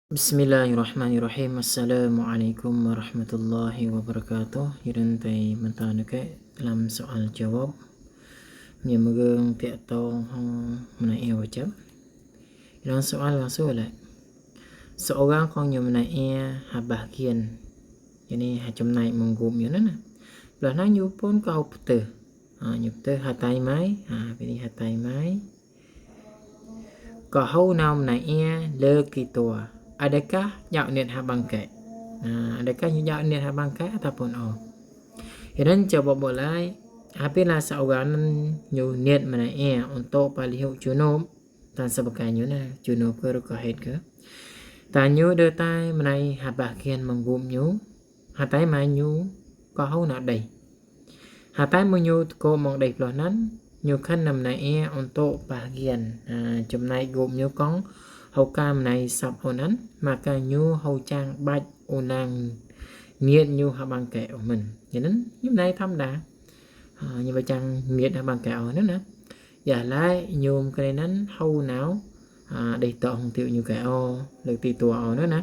Bismillahirrahmanirrahim. Assalamualaikum warahmatullahi wabarakatuh. Hirantai mentanake dalam soal jawab. Nyemgeung tiatong menai wajab. Dalam soal langsung lah. Seorang kong yang menai bahagian. Yani jomnai menggum yo na. Belah na nyu pun kau putih. Nyu putih hatai mai. Pilih hatai mai. Kau nào menai le kitua. Adakah dạo niat bangkai? Adakah dạo niat bangkai ataupun Hiran coba boleh apabila seorang nyu niat menai untuk palihu junub dan sebagainya na junub ke rukahet ke. Tanyu detai menai bahagian menggum nyu hatai mai nyu kau nak dai. Hatai menyu ko mong dai pelanan nyu kan menai untuk bahagian jomnai gum nyu kong hau cam này sập hồ nắn mà ca nhu hau trang bạch ô nàng nghiệt nhu hạ bằng kẻ của mình vậy nên như này thăm đã như vậy trang nghiệt hạ bằng kẻ ở nữa nè giả lại nhôm cái nắn hau não để tọ hồng tiệu như kẻ lực tì tùa ở nữa nè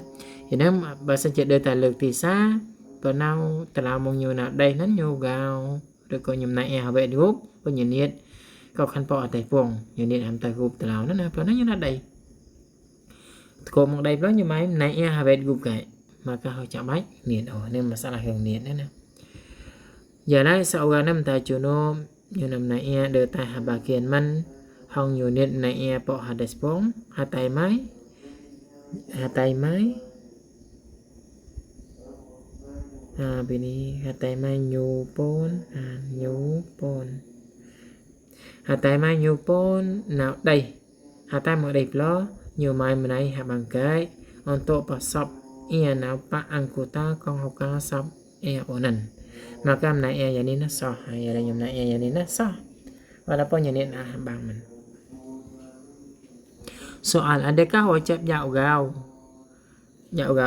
vậy nên bà sẽ chạy đời tại lực tì xa và nào ta làm mong nhiều nào đây nắn nhu gào được coi nhầm này hạ vệ đúc có nhìn nhiệt có khăn bọ tại vùng nhìn nhiệt hàm tại gục ta làm nữa nè và nó như là đây ko mong dai pula mai naik habet gugai maka hau cak baik niat ni masalah yang niat ni jadi seorang nam ta junub như nam naik de tai bahagian man hong yu niat naik po hadas pong hatai mai bini hatai mai nyu pon hatai mai nyu pon nào đây hatai mo dai pula nhiều mai menai bangkai untuk pasap ia nampak anggota kong hoka sab onan maka menai yang ini sah ya yang menai yang ini sah walaupun yang ini bang men soal adakah wajib dạo gao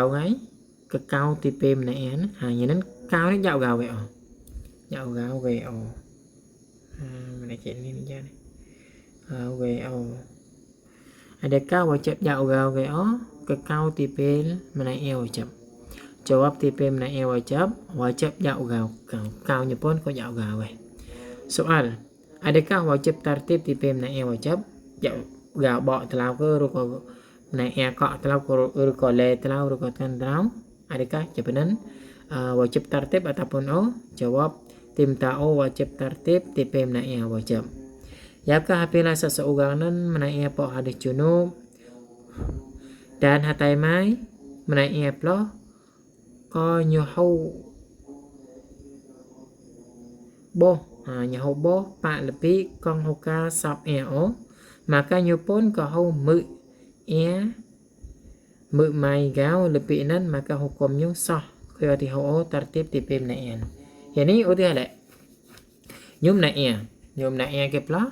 ngay ke cao tipe menai yang ini cao ni dạo gao vậy dạo gao vậy menai chuyện ni je ni vậy Adakah wajib dạo gao ke kekau tipe menai wajib? Jawab tipe menai wajib dạo gao kau nya pun ko dạo gao Soal, adakah wajib tartib tipe menai wajib? Dạo gao bọ telau ke ruko menai kok telau ko ruko le telau ruko kan telau? Adakah jawaban wajib tartib ataupun Jawab tim tau wajib tartib tipe menai wajib. Apakah apabila seseorang menai po hadis junub dan hatai mai menai pula ko nyu hau boh pak lebih kong hoka sab maka nyu pun ko hau mự mai gao lebih nan maka hukumnya sah kaya di hau tertib tipe menai yani udah ada nyum nai ke pula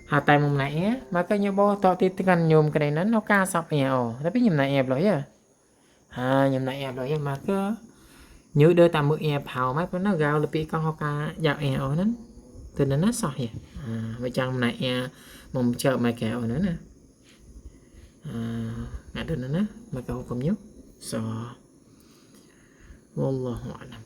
hatai mong nai maka nyo bo to ti tekan nyom cái này nó ca sập tapi nyom nai pula ya nyom nai pula ya maka nyu đưa tam mự phao mai nó gao lebih con hoka dạo nan từ nó sah ya vậy chăng nai mong chợ mai kẹo nữa nè ngã đơn nó maka hukumnya so wallahu a'lam